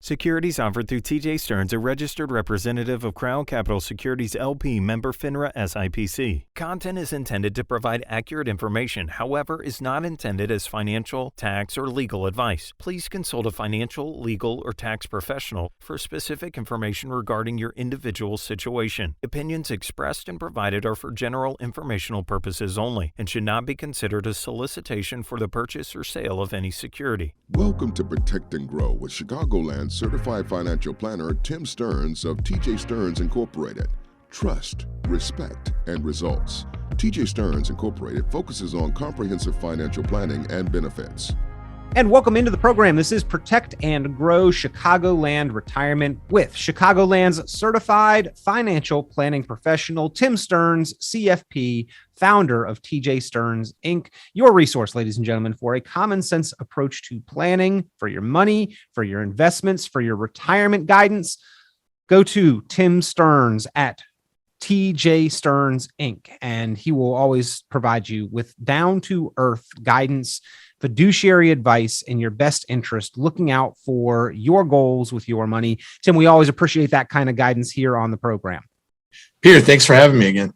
Securities offered through TJ Stearns, a registered representative of Crown Capital Securities LP, member FINRA SIPC. Content is intended to provide accurate information, however, is not intended as financial, tax, or legal advice. Please consult a financial, legal, or tax professional for specific information regarding your individual situation. Opinions expressed and provided are for general informational purposes only and should not be considered a solicitation for the purchase or sale of any security. Welcome to Protect and Grow with Chicagoland Certified Financial Planner Tim Stearns of TJ Stearns Incorporated. Trust, respect, and results. TJ Stearns Incorporated focuses on comprehensive financial planning and benefits. And welcome into the program. This is Protect and Grow Chicagoland Retirement with Chicagoland's certified financial planning professional, Tim Stearns, CFP, founder of TJ Stearns, Inc., your resource, ladies and gentlemen, for a common sense approach to planning for your money, for your investments, for your retirement guidance. Go to Tim Stearns at TJ Stearns, Inc., and he will always provide you with down-to-earth guidance, fiduciary advice in your best interest, looking out for your goals with your money. Tim, we always appreciate that kind of guidance here on the program. Peter, thanks for having me again.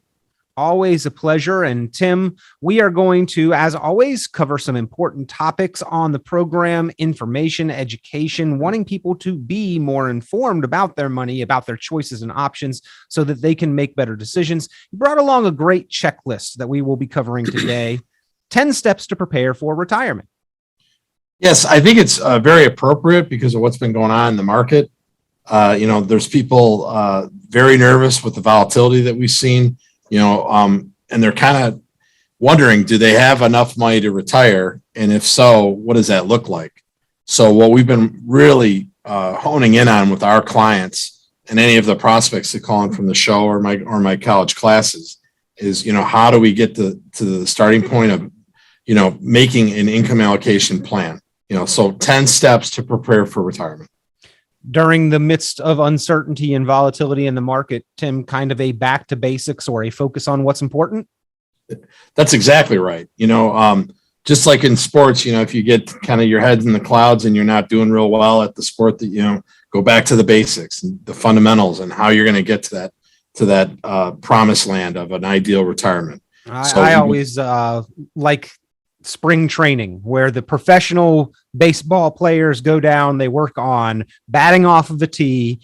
Always a pleasure. And Tim, we are going to, as always, cover some important topics on the program: information, education, wanting people to be more informed about their money, about their choices and options so that they can make better decisions. You brought along a great checklist that we will be covering today. 10 steps to prepare for retirement. Yes, I think it's very appropriate because of what's been going on in the market. There's people very nervous with the volatility that we've seen, and they're kind of wondering, do they have enough money to retire? And if so, what does that look like? So what we've been really honing in on with our clients and any of the prospects that call in from the show or my college classes is, how do we get to the starting point of making an income allocation plan, so 10 steps to prepare for retirement. During the midst of uncertainty and volatility in the market, Tim, kind of a back to basics or a focus on what's important? That's exactly right. Just like in sports, if you get kind of your head in the clouds and you're not doing real well at the sport, that, go back to the basics and the fundamentals and how you're going to get to that promised land of an ideal retirement. I always like spring training, where the professional baseball players go down, they work on batting off of the tee,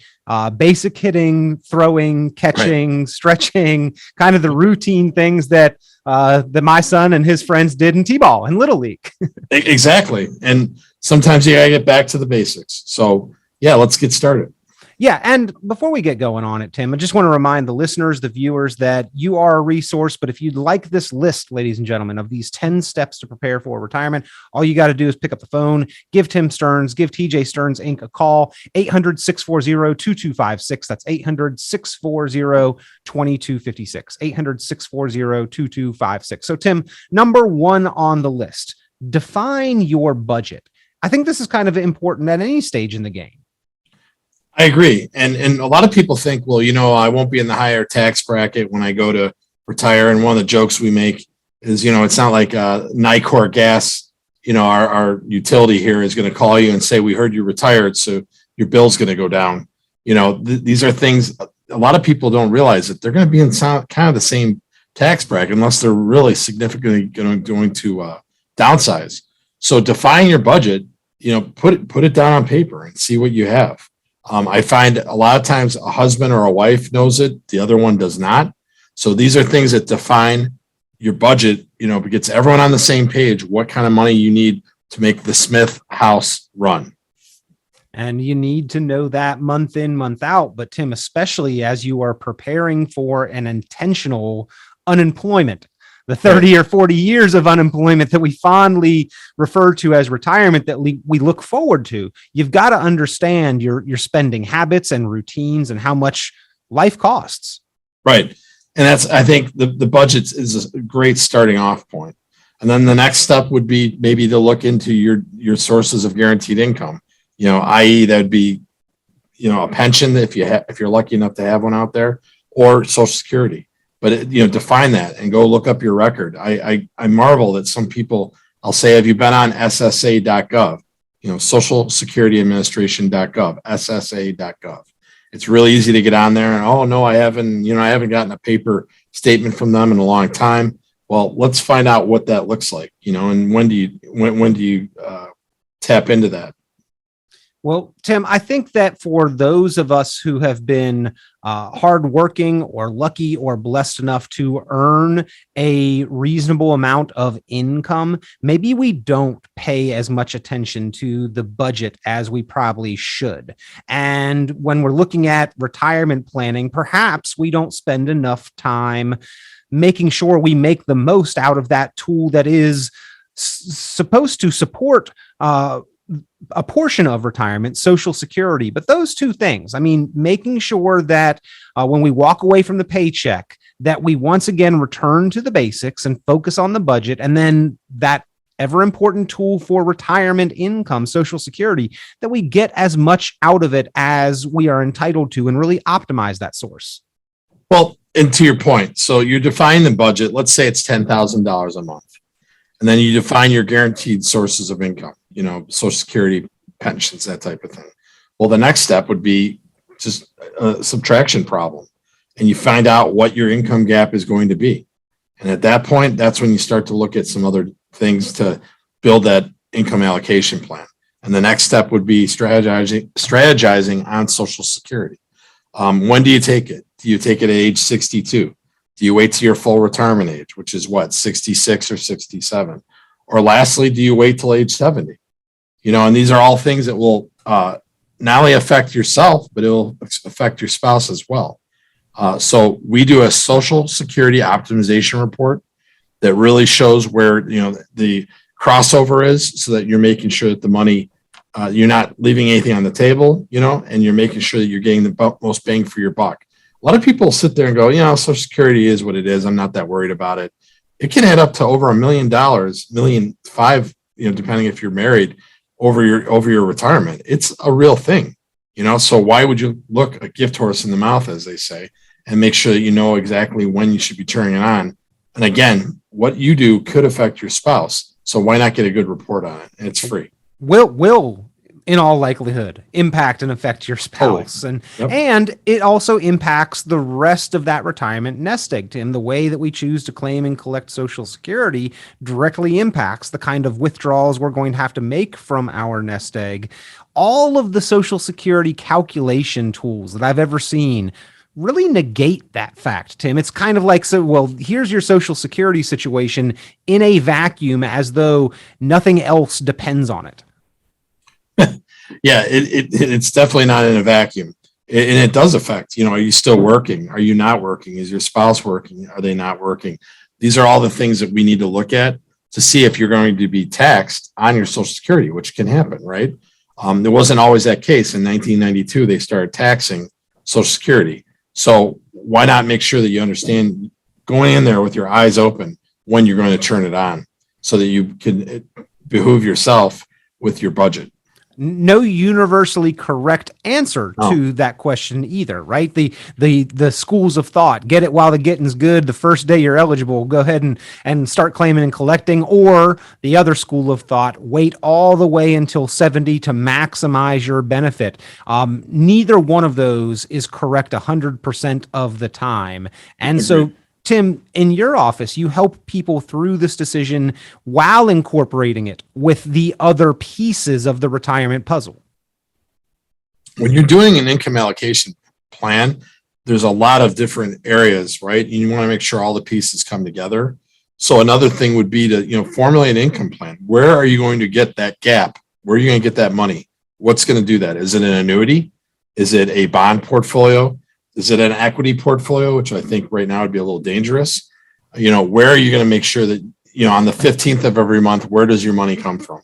basic hitting, throwing, catching, right, stretching, kind of the routine things that my son and his friends did in t-ball and Little League. Exactly. And sometimes you gotta get back to the basics. So yeah, let's get started. Yeah. And before we get going on it, Tim, I just want to remind the listeners, the viewers, that you are a resource. But if you'd like this list, ladies and gentlemen, of these 10 steps to prepare for retirement, all you got to do is pick up the phone, give Tim Stearns, give TJ Stearns, Inc. a call, 800-640-2256. That's 800-640-2256, 800-640-2256. So Tim, number one on the list, define your budget. I think this is kind of important at any stage in the game. I agree. And a lot of people think, well, I won't be in the higher tax bracket when I go to retire. And one of the jokes we make is, it's not like Nicor Gas, our utility here is going to call you and say, we heard you retired, so your bill's going to go down. These are things a lot of people don't realize, that they're going to be in kind of the same tax bracket unless they're really significantly going to downsize. So define your budget, put it down on paper and see what you have. I find a lot of times a husband or a wife knows it, the other one does not. So these are things that define your budget, gets everyone on the same page, what kind of money you need to make the Smith house run. And you need to know that month in, month out. But Tim, especially as you are preparing for an intentional unemployment, the 30 or 40 years of unemployment that we fondly refer to as retirement, that we look forward to, you've got to understand your spending habits and routines and how much life costs. Right. And I think the budget is a great starting off point. And then the next step would be maybe to look into your sources of guaranteed income, i.e. that would be, a pension if you're lucky enough to have one out there, or Social Security. But, define that and go look up your record. I marvel that some people, I'll say, have you been on SSA.gov? Social Security Administration.gov, SSA.gov. It's really easy to get on there and, oh no, I haven't gotten a paper statement from them in a long time. Well, let's find out what that looks like, and when do you tap into that? Well, Tim, I think that for those of us who have been hardworking or lucky or blessed enough to earn a reasonable amount of income, maybe we don't pay as much attention to the budget as we probably should. And when we're looking at retirement planning, perhaps we don't spend enough time making sure we make the most out of that tool that is supposed to support a portion of retirement, Social Security. But those two things, making sure that when we walk away from the paycheck, that we once again return to the basics and focus on the budget, and then that ever important tool for retirement income, Social Security, that we get as much out of it as we are entitled to and really optimize that source. Well, and to your point, so you define the budget, let's say it's $10,000 a month. And then you define your guaranteed sources of income, Social Security, pensions, that type of thing. Well, the next step would be just a subtraction problem. And you find out what your income gap is going to be. And at that point, that's when you start to look at some other things to build that income allocation plan. And the next step would be strategizing on Social Security. When do you take it? Do you take it at age 62? Do you wait to your full retirement age, which is 66 or 67? Or lastly, do you wait till age 70? And these are all things that will not only affect yourself, but it will affect your spouse as well. So we do a Social Security optimization report that really shows where, the crossover is, so that you're making sure that the money, you're not leaving anything on the table, and you're making sure that you're getting the most bang for your buck. A lot of people sit there and go, Social Security is what it is. I'm not that worried about it. It can add up to over $1 million, $1.5 million, depending if you're married, over your retirement. It's a real thing, So why would you look a gift horse in the mouth, as they say, and make sure that you know exactly when you should be turning it on? And again, what you do could affect your spouse. So why not get a good report on it? And it's free. Will in all likelihood impact and affect your spouse. Totally. And it also impacts the rest of that retirement nest egg, Tim. The way that we choose to claim and collect Social Security directly impacts the kind of withdrawals we're going to have to make from our nest egg. All of the Social Security calculation tools that I've ever seen really negate that fact, Tim. It's kind of like, here's your Social Security situation in a vacuum, as though nothing else depends on it. Yeah, it's definitely not in a vacuum. And it does affect, are you still working? Are you not working? Is your spouse working? Are they not working? These are all the things that we need to look at to see if you're going to be taxed on your Social Security, which can happen, right? There wasn't always that case. In 1992, they started taxing Social Security. So why not make sure that you understand going in there with your eyes open when you're going to turn it on, so that you can behoove yourself with your budget? No universally correct answer to that question either, right? The schools of thought: get it while the getting's good. The first day you're eligible, go ahead and start claiming and collecting. Or the other school of thought: wait all the way until 70 to maximize your benefit. Neither one of those is correct 100% of the time. And so, Tim, in your office, you help people through this decision while incorporating it with the other pieces of the retirement puzzle. When you're doing an income allocation plan, there's a lot of different areas, right? You want to make sure all the pieces come together. So another thing would be to, formulate an income plan. Where are you going to get that gap? Where are you going to get that money? What's going to do that? Is it an annuity? Is it a bond portfolio? Is it an equity portfolio, which I think right now would be a little dangerous? Where are you going to make sure that, on the 15th of every month, where does your money come from?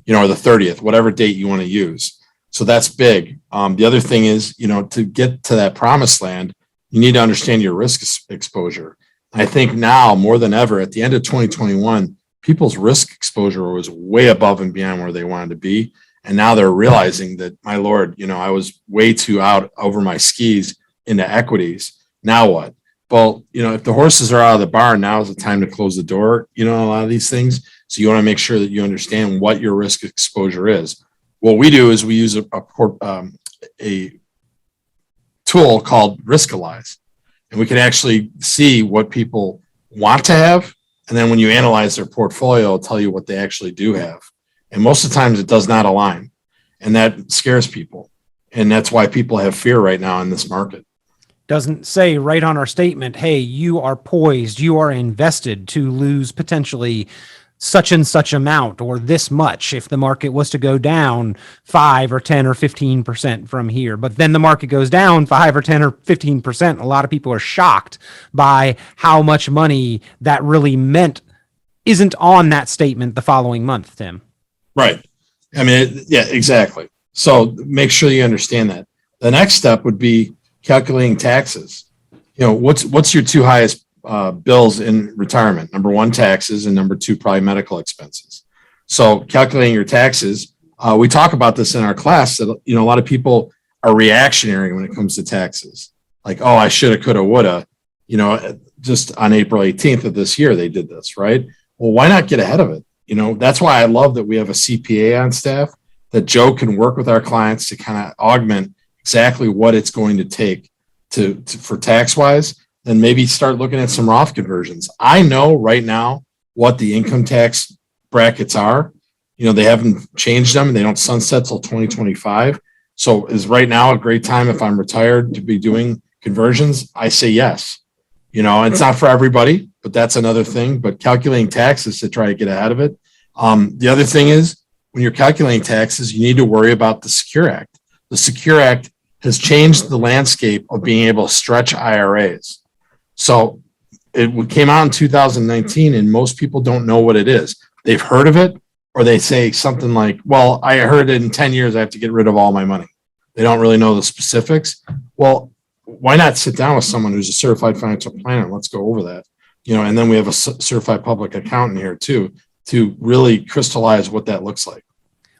Or the 30th, whatever date you want to use. So that's big. The other thing is, to get to that promised land, you need to understand your risk exposure. I think now more than ever, at the end of 2021, people's risk exposure was way above and beyond where they wanted to be. And now they're realizing that, my Lord, I was way too out over my skis into equities. Now what? Well, if the horses are out of the barn, now is the time to close the door, a lot of these things. So you want to make sure that you understand what your risk exposure is. what we do is we use a tool called Riskalyze, and we can actually see what people want to have. And then when you analyze their portfolio, it'll tell you what they actually do have. And most of the times it does not align. And that scares people. And that's why people have fear right now in this market. Doesn't say right on our statement, hey, you are poised, you are invested to lose potentially such and such amount or this much if the market was to go down 5 or 10 or 15% from here. But then the market goes down 5 or 10 or 15%. A lot of people are shocked by how much money that really meant isn't on that statement the following month, Tim. Right. I mean, yeah, exactly. So make sure you understand that. The next step would be calculating taxes. You know, what's your two highest bills in retirement? Number one, taxes, and number two, probably medical expenses. So calculating your taxes, we talk about this in our class that, you know, a lot of people are reactionary when it comes to taxes. Like, oh, I shoulda, coulda, woulda, you know, just on April 18th of this year, they did this, right? Well, why not get ahead of it? You know, that's why I love that we have a CPA on staff, that Joe can work with our clients to kind of augment exactly what it's going to take to for tax wise. Then maybe start looking at some Roth conversions. I know right now what the income tax brackets are. You know, they haven't changed them and they don't sunset till 2025. So is right now a great time if I'm retired to be doing conversions? I say yes. You know, it's not for everybody, but that's another thing. But calculating taxes to try to get ahead of it. The other thing is when you're calculating taxes, you need to worry about the Secure Act. The Secure Act has changed the landscape of being able to stretch IRAs. So it came out in 2019 and most people don't know what it is. They've heard of it or they say something like, well, I heard it in 10 years, I have to get rid of all my money. They don't really know the specifics. Well, why not sit down with someone who's a certified financial planner? Let's go over that, you know, and then we have a certified public accountant here too, to really crystallize what that looks like.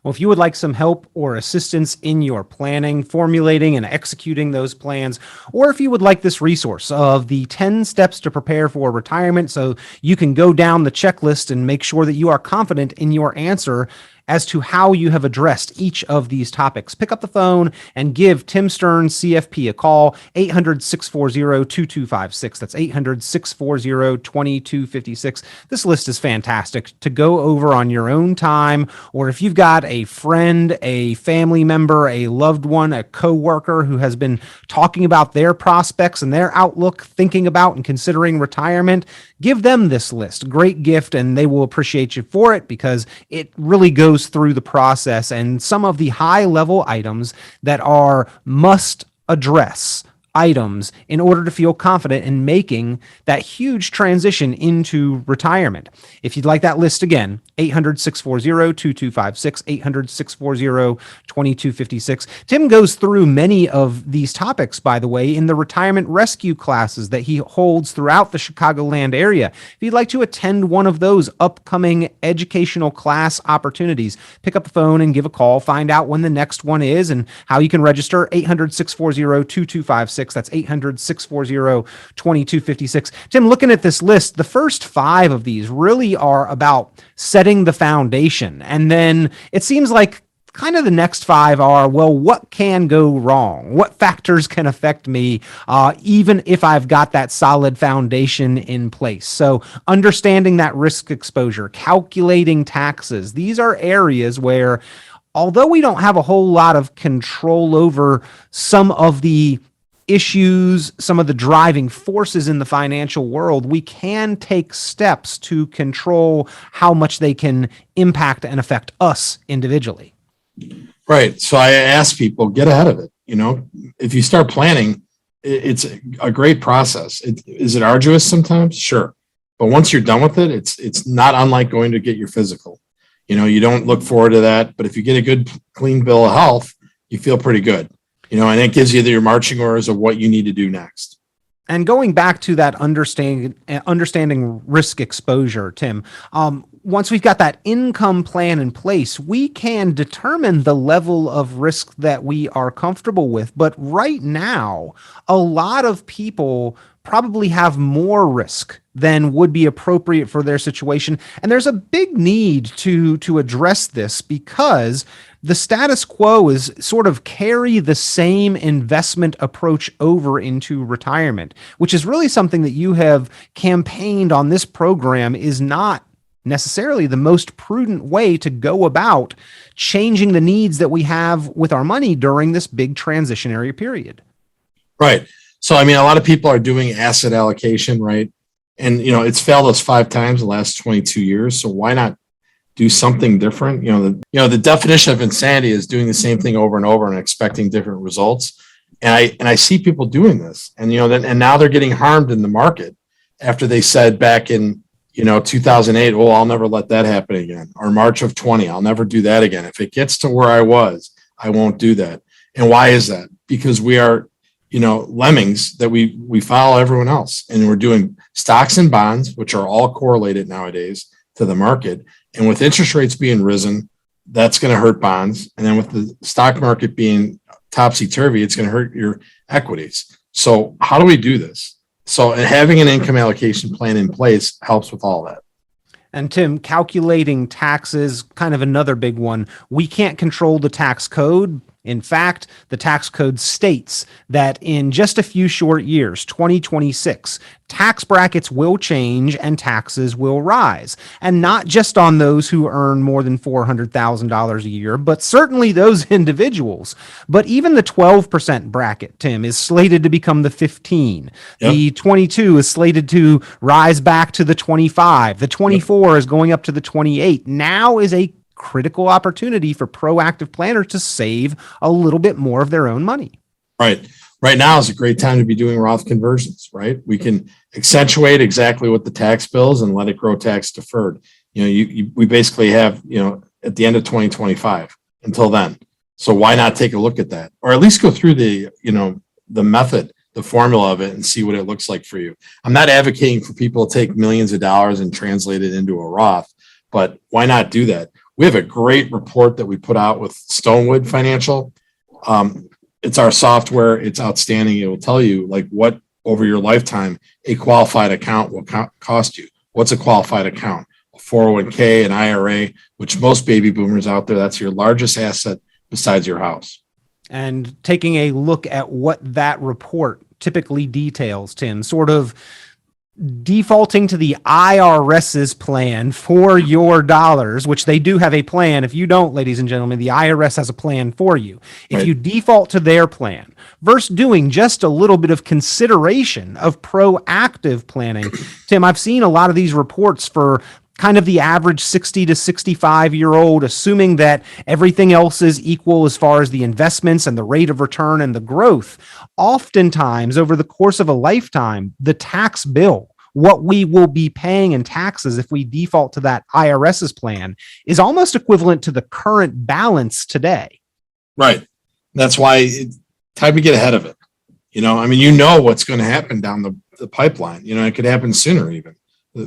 Well, if you would like some help or assistance in your planning, formulating and executing those plans, or if you would like this resource of the 10 steps to prepare for retirement so you can go down the checklist and make sure that you are confident in your answer as to how you have addressed each of these topics, pick up the phone and give Tim Stearns, CFP, a call, 800-640-2256. That's 800-640-2256. This list is fantastic to go over on your own time, or if you've got a friend, a family member, a loved one, a coworker who has been talking about their prospects and their outlook, thinking about and considering retirement, give them this list. Great gift, and they will appreciate you for it because it really goes through the process and some of the high level items that are must address items in order to feel confident in making that huge transition into retirement. If you'd like that list again, 800-640-2256, 800-640-2256. Tim goes through many of these topics, by the way, in the retirement rescue classes that he holds throughout the Chicagoland area. If you'd like to attend one of those upcoming educational class opportunities, pick up the phone and give a call, find out when the next one is and how you can register, 800-640-2256. That's 800-640-2256. Tim, looking at this list, the first 5 of these really are about setting the foundation. And then it seems like kind of the next 5 are, well, what can go wrong? What factors can affect me, even if I've got that solid foundation in place? So understanding that risk exposure, calculating taxes, these are areas where, although we don't have a whole lot of control over some of the issues, some of the driving forces in the financial world, we can take steps to control how much they can impact and affect us individually. Right. So I ask people, get ahead of it. You know, if you start planning, it's a great process. Is it arduous sometimes? Sure. But once you're done with it, it's not unlike going to get your physical. You know, you don't look forward to that, but if you get a good, clean bill of health, you feel pretty good. You know, and it gives you your marching orders of what you need to do next. And going back to that understanding risk exposure, Tim, once we've got that income plan in place, we can determine the level of risk that we are comfortable with. But right now, a lot of people probably have more risk than would be appropriate for their situation. And there's a big need to address this because the status quo is sort of carry the same investment approach over into retirement, which is really something that you have campaigned on this program is not necessarily the most prudent way to go about changing the needs that we have with our money during this big transitionary period. Right. So, I mean, a lot of people are doing asset allocation, right? And, it's failed us 5 times the last 22 years. So why not do something different? The definition of insanity is doing the same thing over and over and expecting different results. And I see people doing this, and, and now they're getting harmed in the market after they said back in, 2008, oh, I'll never let that happen again. Or March of 20, I'll never do that again. If it gets to where I was, I won't do that. And why is that? Because we are, lemmings that we follow everyone else. And we're doing stocks and bonds, which are all correlated nowadays to the market. And with interest rates being risen, that's going to hurt bonds. And then with the stock market being topsy-turvy, it's going to hurt your equities. So how do we do this? So having an income allocation plan in place helps with all that. And Tim, calculating taxes, kind of another big one. We can't control the tax code. In fact, the tax code states that in just a few short years, 2026, tax brackets will change and taxes will rise. And not just on those who earn more than $400,000 a year, but certainly those individuals. But even the 12% bracket, Tim, is slated to become the 15. Yep. The 22 is slated to rise back to the 25. The 24 is going up to the 28. Now is a critical opportunity for proactive planners to save a little bit more of their own money. Right. Right now is a great time to be doing Roth conversions, right? We can accentuate exactly what the tax bill is and let it grow tax deferred. We basically have, at the end of 2025 until then. So why not take a look at that, or at least go through the method, the formula of it, and see what it looks like for you. I'm not advocating for people to take millions of dollars and translate it into a Roth, but why not do that? We have a great report that we put out with Stonewood Financial. It's our software. It's outstanding. It will tell you like what over your lifetime a qualified account will cost you. What's a qualified account? A 401k, an IRA, which most baby boomers out there, that's your largest asset besides your house. And taking a look at what that report typically details, Tim, sort of defaulting to the IRS's plan for your dollars, which they do have a plan. If you don't, ladies and gentlemen, the IRS has a plan for you. If you default to their plan versus doing just a little bit of consideration of proactive planning, Tim, I've seen a lot of these reports for kind of the average 60 to 65-year-old, assuming that everything else is equal as far as the investments and the rate of return and the growth. Oftentimes, over the course of a lifetime, the tax bill, what we will be paying in taxes if we default to that IRS's plan, is almost equivalent to the current balance today. Right. That's why it's time to get ahead of it. What's going to happen down the pipeline. It could happen sooner even,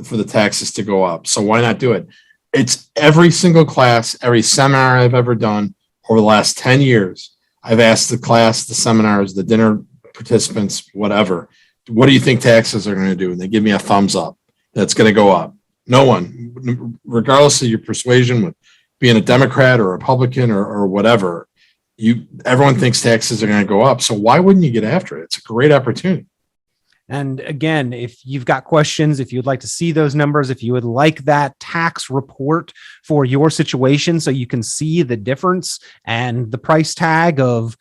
for the taxes to go up. So why not do it? It's every single class, every seminar I've ever done over the last 10 years. I've asked the class, the seminars, the dinner participants, whatever, what do you think taxes are going to do? And they give me a thumbs up. That's going to go up. No one, regardless of your persuasion with being a Democrat or Republican or whatever, everyone thinks taxes are going to go up. So why wouldn't you get after it? It's a great opportunity. And again, if you've got questions, if you'd like to see those numbers, if you would like that tax report for your situation so you can see the difference and the price tag of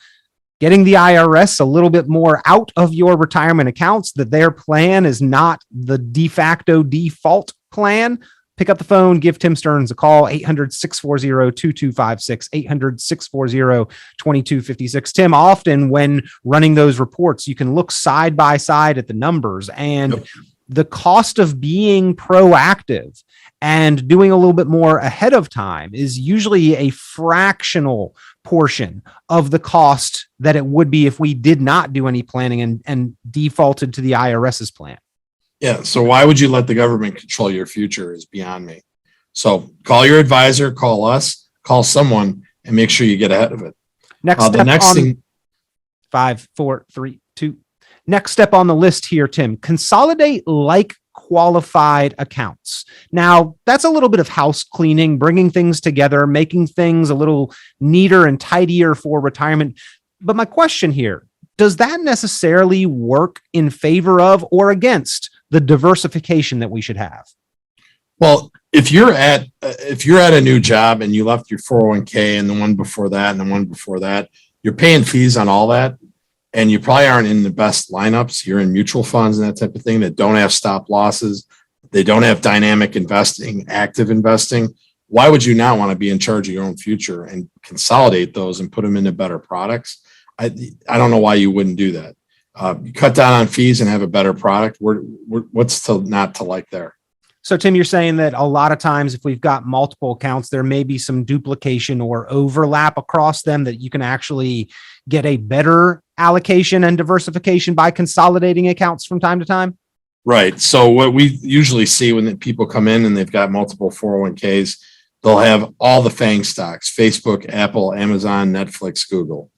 getting the IRS a little bit more out of your retirement accounts, that their plan is not the de facto default plan, pick up the phone, give Tim Stearns a call, 800-640-2256, 800-640-2256. Tim, often when running those reports, you can look side by side at the numbers, and the cost of being proactive and doing a little bit more ahead of time is usually a fractional portion of the cost that it would be if we did not do any planning and defaulted to the IRS's plan. Yeah. So why would you let the government control your future is beyond me. So call your advisor, call us, call someone, and make sure you get ahead of it. Next thing, 5, 4, 3, 2. Next step on the list here, Tim, consolidate like qualified accounts. Now, that's a little bit of house cleaning, bringing things together, making things a little neater and tidier for retirement. But my question here, does that necessarily work in favor of or against the diversification that we should have? Well, if you're at a new job and you left your 401k and the one before that and the one before that, you're paying fees on all that, and you probably aren't in the best lineups. You're in mutual funds and that type of thing that don't have stop losses. They don't have dynamic investing, active investing. Why would you not want to be in charge of your own future and consolidate those and put them into better products? I don't know why you wouldn't do that. You cut down on fees and have a better product. What's not to like there? So, Tim, you're saying that a lot of times if we've got multiple accounts, there may be some duplication or overlap across them, that you can actually get a better allocation and diversification by consolidating accounts from time to time? Right. So what we usually see when people come in and they've got multiple 401ks, they'll have all the FANG stocks: Facebook, Apple, Amazon, Netflix, Google,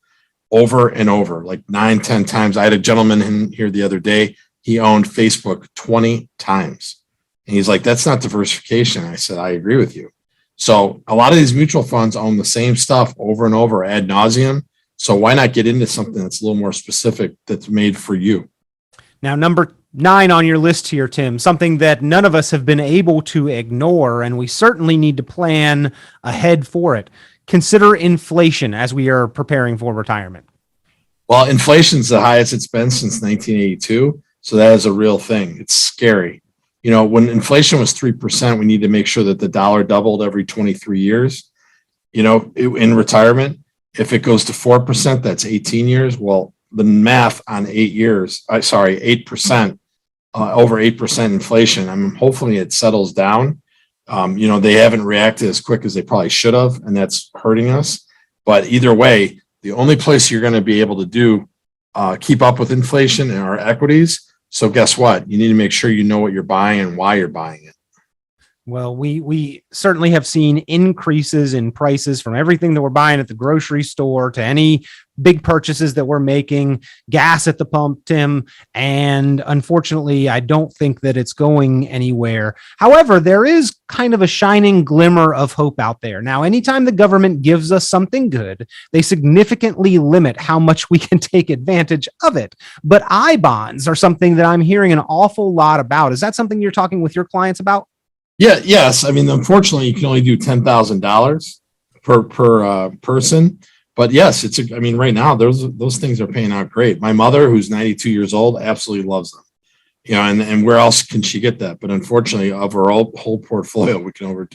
over and over, like 9-10 times. I had a gentleman in here the other day. He owned Facebook 20 times. And he's like, that's not diversification. I said, I agree with you. So a lot of these mutual funds own the same stuff over and over ad nauseum. So why not get into something that's a little more specific, that's made for you? Now, number 9 on your list here, Tim, something that none of us have been able to ignore, and we certainly need to plan ahead for it. Consider inflation as we are preparing for retirement. Well, inflation's the highest it's been since 1982. So that is a real thing. It's scary. You know, when inflation was 3%, we need to make sure that the dollar doubled every 23 years. You know, in retirement, if it goes to 4%, that's 18 years. Well, the math on 8%, over 8% inflation. Hopefully it settles down. They haven't reacted as quick as they probably should have, and that's hurting us. But either way, the only place you're going to be able to keep up with inflation are equities. So guess what? You need to make sure you know what you're buying and why you're buying it. Well, we certainly have seen increases in prices from everything that we're buying at the grocery store to any big purchases that we're making, gas at the pump, Tim. And unfortunately, I don't think that it's going anywhere. However, there is kind of a shining glimmer of hope out there. Now, anytime the government gives us something good, they significantly limit how much we can take advantage of it. But I-bonds are something that I'm hearing an awful lot about. Is that something you're talking with your clients about? Yeah. Yes. Unfortunately, you can only do $10,000 per person. But yes, right now those things are paying out great. My mother, who's 92 years old, absolutely loves them. You know, and where else can she get that? But unfortunately, of our whole portfolio, we can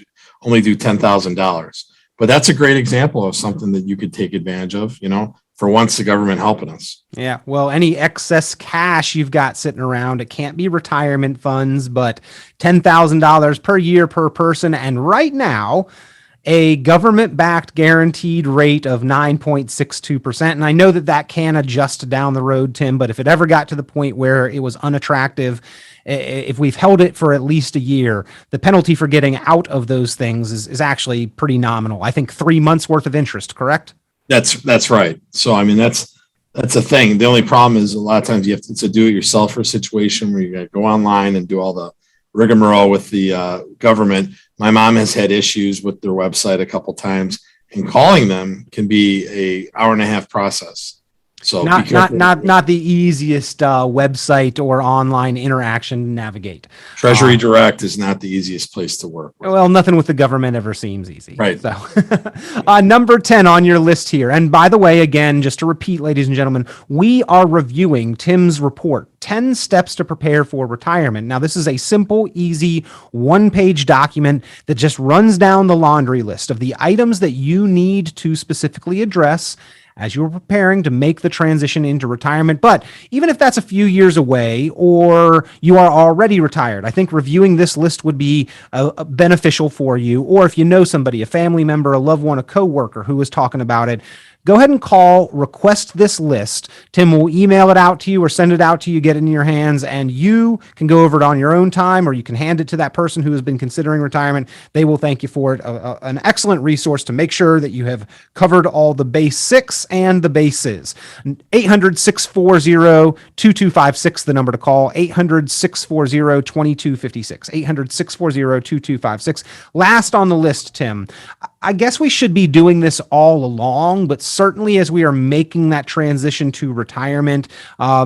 only do $10,000. But that's a great example of something that you could take advantage of. You know, for once, the government helping us. Yeah. Well, any excess cash you've got sitting around, it can't be retirement funds, but $10,000 per year per person. And right now, a government-backed guaranteed rate of 9.62%. And I know that can adjust down the road, Tim, but if it ever got to the point where it was unattractive, if we've held it for at least a year, the penalty for getting out of those things is actually pretty nominal. I think 3 months worth of interest, correct? That's right. So, that's a thing. The only problem is a lot of times it's a do-it-yourselfer situation where you got to go online and do all the rigmarole with the government. My mom has had issues with their website a couple times, and calling them can be an hour-and-a-half process. So not the easiest website or online interaction to navigate. Treasury Direct is not the easiest place to work with. Well, nothing with the government ever seems easy. Right. So, number 10 on your list here. And by the way, again, just to repeat, ladies and gentlemen, we are reviewing Tim's report, 10 Steps to Prepare for Retirement. Now, this is a simple, easy, one-page document that just runs down the laundry list of the items that you need to specifically address as you're preparing to make the transition into retirement. But even if that's a few years away or you are already retired, I think reviewing this list would be beneficial for you. Or if you know somebody, a family member, a loved one, a coworker who is talking about it, go ahead and call, request this list. Tim will email it out to you or send it out to you, get it in your hands, and you can go over it on your own time, or you can hand it to that person who has been considering retirement. They will thank you for it. An excellent resource to make sure that you have covered all the basics and the bases. 800-640-2256, the number to call. 800-640-2256. 800-640-2256. Last on the list, Tim, I guess we should be doing this all along, but certainly as we are making that transition to retirement,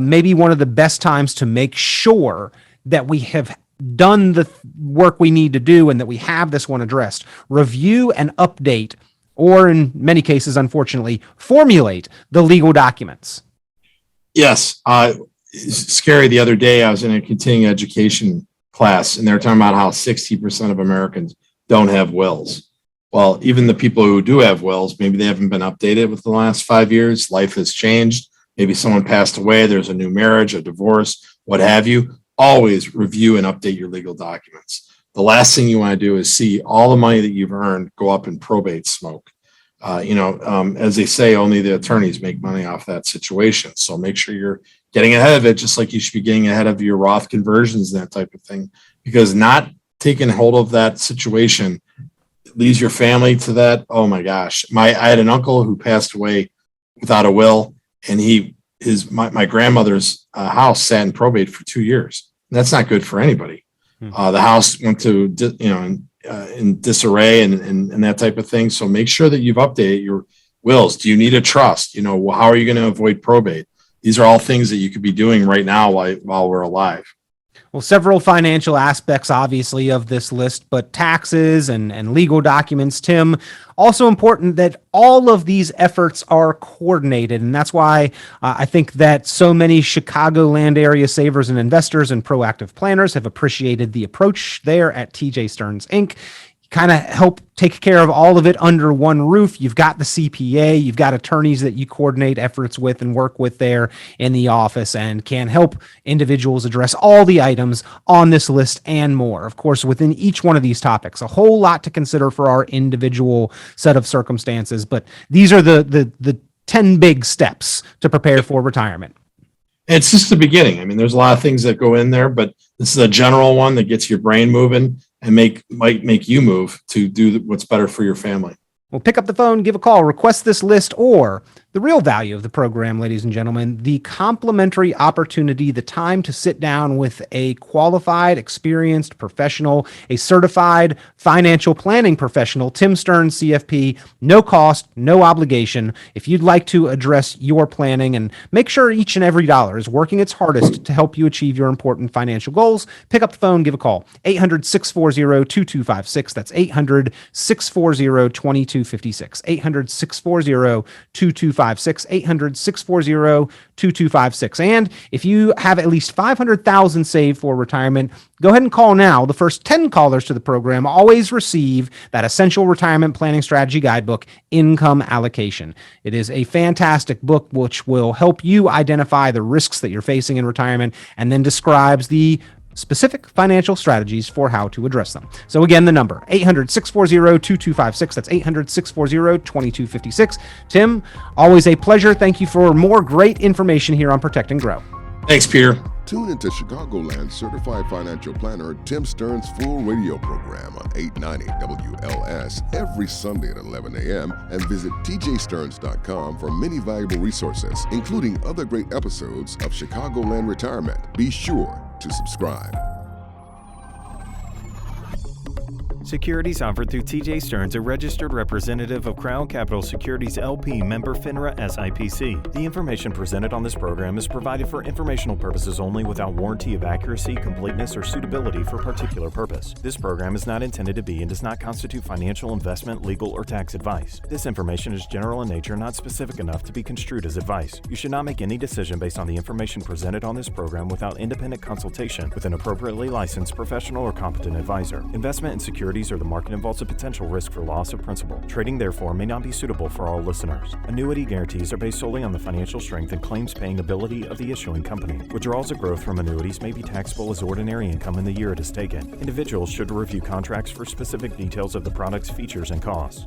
maybe one of the best times to make sure that we have done the work we need to do and that we have this one addressed. Review and update, or in many cases, unfortunately, formulate the legal documents. Yes. It's scary. The other day, I was in a continuing education class, and they were talking about how 60% of Americans don't have wills. Well, even the people who do have wills, maybe they haven't been updated within the last 5 years. Life has changed. Maybe someone passed away. There's a new marriage, a divorce, what have you. Always review and update your legal documents. The last thing you want to do is see all the money that you've earned go up in probate smoke. As they say, only the attorneys make money off that situation. So make sure you're getting ahead of it, just like you should be getting ahead of your Roth conversions and that type of thing, because not taking hold of that situation leaves your family to that. Oh my gosh. I had an uncle who passed away without a will, and my grandmother's house sat in probate for 2 years. And that's not good for anybody. The house went to, in disarray and that type of thing. So make sure that you've updated your wills. Do you need a trust? How are you going to avoid probate? These are all things that you could be doing right now while we're alive. Well, several financial aspects, obviously, of this list, but taxes and legal documents, Tim. Also important that all of these efforts are coordinated. And that's why I think that so many Chicagoland area savers and investors and proactive planners have appreciated the approach there at TJ Stearns, Inc. Kind of help take care of all of it under one roof. You've got the CPA, you've got attorneys that you coordinate efforts with and work with there in the office, and can help individuals address all the items on this list and more. Of course, within each one of these topics, a whole lot to consider for our individual set of circumstances, but these are the 10 big steps to prepare for retirement. It's just the beginning. I mean, there's a lot of things that go in there, but this is a general one that gets your brain moving and might make you move to do what's better for your family. Well, pick up the phone, give a call, request this list, or the real value of the program, ladies and gentlemen, the complimentary opportunity, the time to sit down with a qualified, experienced professional, a certified financial planning professional, Tim Stearns, CFP, no cost, no obligation. If you'd like to address your planning and make sure each and every dollar is working its hardest to help you achieve your important financial goals, pick up the phone, give a call. 800-640-2256. That's 800-640-2256. 800-640-2256. 800-640-2256. And if you have at least $500,000 saved for retirement, go ahead and call now. The first 10 callers to the program always receive that essential retirement planning strategy guidebook, Income Allocation. It is a fantastic book which will help you identify the risks that you're facing in retirement and then describes the specific financial strategies for how to address them. So again, the number, 800-640-2256. That's 800-640-2256. Tim, always a pleasure. Thank you for more great information here on Protect and Grow. Thanks, Peter. Tune into Chicagoland Certified Financial Planner Tim Stearns' full radio program on 890 WLS every Sunday at 11 a.m. and visit tjstearns.com for many valuable resources, including other great episodes of Chicagoland Retirement. Be sure to subscribe. Securities offered through TJ Stearns, a registered representative of Crown Capital Securities LP, member FINRA SIPC. The information presented on this program is provided for informational purposes only without warranty of accuracy, completeness, or suitability for particular purpose. This program is not intended to be and does not constitute financial, investment, legal, or tax advice. This information is general in nature, not specific enough to be construed as advice. You should not make any decision based on the information presented on this program without independent consultation with an appropriately licensed professional or competent advisor. Investment in securities or the market involves a potential risk for loss of principal. Trading, therefore, may not be suitable for all listeners. Annuity guarantees are based solely on the financial strength and claims-paying ability of the issuing company. Withdrawals of growth from annuities may be taxable as ordinary income in the year it is taken. Individuals should review contracts for specific details of the product's features and costs.